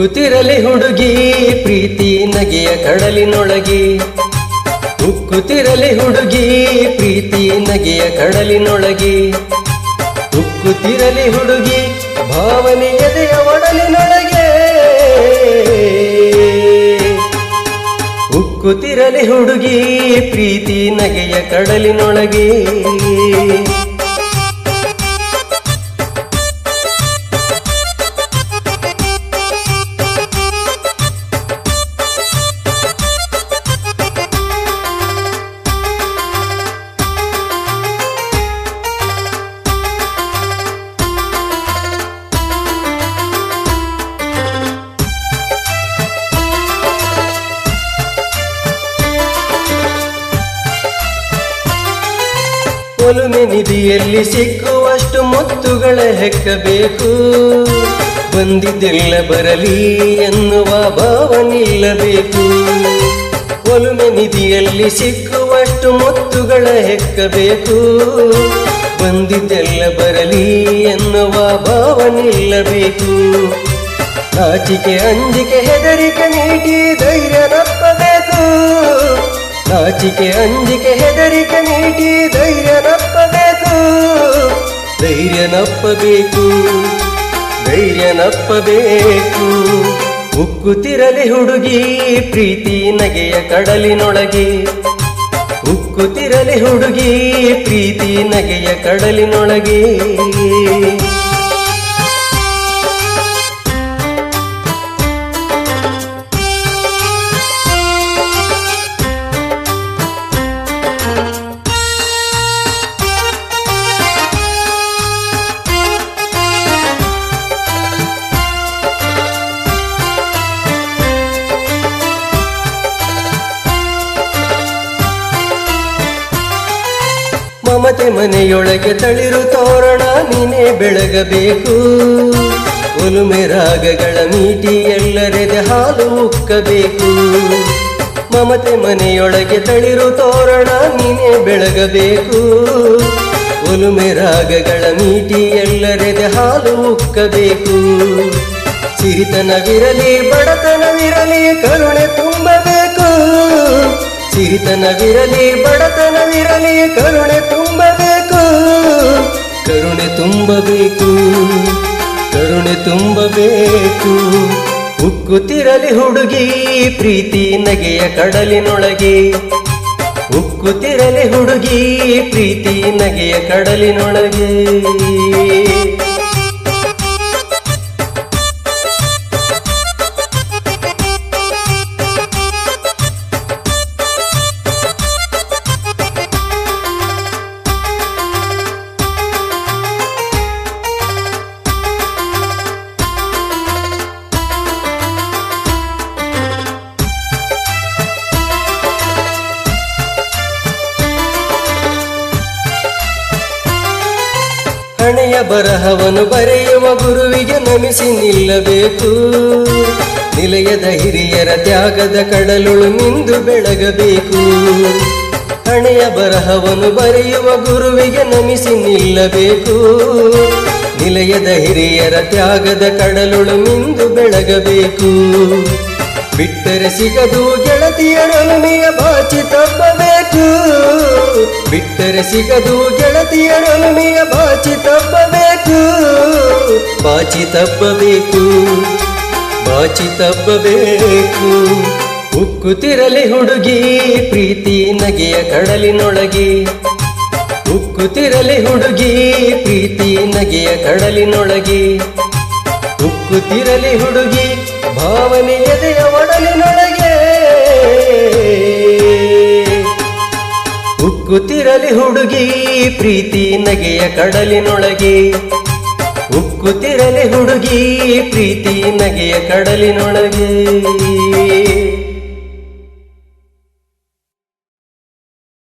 ಉಕ್ಕುತ್ತಿರಲಿ ಹುಡುಗಿ ಪ್ರೀತಿ ನಗೆಯ ಕಡಲಿನೊಳಗೆ. ಉಕ್ಕುತ್ತಿರಲಿ ಹುಡುಗಿ ಪ್ರೀತಿ ನಗೆಯ ಕಡಲಿನೊಳಗೆ. ಉಕ್ಕುತ್ತಿರಲಿ ಹುಡುಗಿ ಭಾವನೆ ಎದೆಯ ಒಡಲಿನೊಳಗೆ. ಉಕ್ಕುತ್ತಿರಲಿ ಹುಡುಗಿ ಪ್ರೀತಿ ನಗೆಯ ಕಡಲಿನೊಳಗೆ. ಒಲುಮೆ ನಿಧಿಯಲ್ಲಿ ಸಿಕ್ಕುವಷ್ಟು ಮುತ್ತುಗಳ ಹೆಕ್ಕಬೇಕು. ಬಂದಿದ್ದೆಲ್ಲ ಬರಲಿ ಎನ್ನುವ ಭಾವನಿಲ್ಲಬೇಕು. ಒಲುಮೆ ನಿಧಿಯಲ್ಲಿ ಸಿಕ್ಕುವಷ್ಟು ಮುತ್ತುಗಳ ಹೆಕ್ಕಬೇಕು. ಬಂದಿದ್ದೆಲ್ಲ ಬರಲಿ ಎನ್ನುವ ಭಾವನಿಲ್ಲಬೇಕು. ನಾಚಿಕೆ ಅಂಜಿಕೆ ಹೆದರಿಕೆ ನೀಡಿ ಧೈರ್ಯ ನಪ್ಪಬೇಕು. ನಾಚಿಕೆ ಅಂಜಿಕೆ ಹೆದರಿಕೆ ನೀಡಿ ಧೈರ್ಯ ನಪ್ಪಬೇಕು. ಧೈರ್ಯ ನಪ್ಪಬೇಕು, ಧೈರ್ಯ ನಪ್ಪಬೇಕು. ಉಕ್ಕುತ್ತಿರಲಿ ಹುಡುಗಿ ಪ್ರೀತಿ ನಗೆಯ ಕಡಲಿನೊಳಗೆ. ಉಕ್ಕುತ್ತಿರಲಿ ಹುಡುಗಿ ಪ್ರೀತಿ ನಗೆಯ ಕಡಲಿನೊಳಗೆ. ಮಮತೆ ಮನೆಯೊಳಗೆ ತಳಿರು ತೋರಣ ನೀನೇ ಬೆಳಗಬೇಕು. ಒಲುಮೆ ರಾಗಗಳ ಮೀಟಿ ಎಲ್ಲರೆದೆ ಹಾಲು ಉಕ್ಕಬೇಕು. ಮಮತೆ ಮನೆಯೊಳಗೆ ತಳಿರು ತೋರಣ ನೀನೇ ಬೆಳಗಬೇಕು. ಒಲುಮೆ ರಾಗಗಳ ಮೀಟಿ ಎಲ್ಲರೆದೆ ಹಾಲು ಉಕ್ಕಬೇಕು. ಸಿರಿತನವಿರಲಿ ಬಡತನವಿರಲಿ ಕರುಣೆ ತುಂಬಬೇಕು. ಸಿರಿತನವಿರಲಿ ಬಡತನವಿರಲಿ ಕರುಣೆ ತುಂಬಬೇಕು. ಕರುಣೆ ತುಂಬಬೇಕು, ಕರುಣೆ ತುಂಬಬೇಕು. ಉಕ್ಕುತ್ತಿರಲಿ ಹುಡುಗಿ ಪ್ರೀತಿ ನಗೆಯ ಕಡಲಿನೊಳಗೆ. ಉಕ್ಕುತ್ತಿರಲಿ ಹುಡುಗಿ ಪ್ರೀತಿ ನಗೆಯ ಕಡಲಿನೊಳಗೆ. ಹಣೆಯ ಬರಹವನ್ನು ಬರೆಯುವ ಗುರುವಿಗೆ ನಮಿಸಿ ನಿಲ್ಲಬೇಕು. ನಿಲಯದ ಹಿರಿಯರ ತ್ಯಾಗದ ಕಡಲುಳು ಮಿಂದು ಬೆಳಗಬೇಕು. ಹಣೆಯ ಬರಹವನ್ನು ಬರೆಯುವ ಗುರುವಿಗೆ ನಮಿಸಿ ನಿಲ್ಲಬೇಕು. ನಿಲಯದ ಹಿರಿಯರ ತ್ಯಾಗದ ಕಡಲುಳು ಮಿಂದು ಬೆಳಗಬೇಕು. ಬಿಟ್ಟರೆ ಸಿಗದು ಗೆಳತಿಯರೊಲುಮೆಯ ಬಾಚಿ ತಪ್ಪಬೇಕು. ಬಿಟ್ಟರೆ ಸಿಗದು ಗೆಳತಿಯರೊಲುಮೆಯ ಬಾಚಿ ತಪ್ಪಬೇಕು. ಬಾಚಿ ತಪ್ಪಬೇಕು, ಬಾಚಿ ತಪ್ಪಬೇಕು. ಉಕ್ಕುತ್ತಿರಲಿ ಹುಡುಗಿ ಪ್ರೀತಿ ನಗೆಯ ಕಡಲಿನೊಳಗೆ. ಉಕ್ಕುತ್ತಿರಲಿ ಹುಡುಗಿ ಪ್ರೀತಿ ನಗೆಯ ಕಡಲಿನೊಳಗೆ. ಉಕ್ಕುತ್ತಿರಲಿ ಹುಡುಗಿ ಭಾವನೆ ಎದೆಯ ಒಡಲಿನೊಳಗೆ. ಉಕ್ಕುತ್ತಿರಲಿ ಹುಡುಗಿ ಪ್ರೀತಿ ನಗೆಯ ಕಡಲಿನೊಳಗೆ. ಉಕ್ಕುತ್ತಿರಲಿ ಹುಡುಗಿ ಪ್ರೀತಿ ನಗೆಯ ಕಡಲಿನೊಳಗೆ.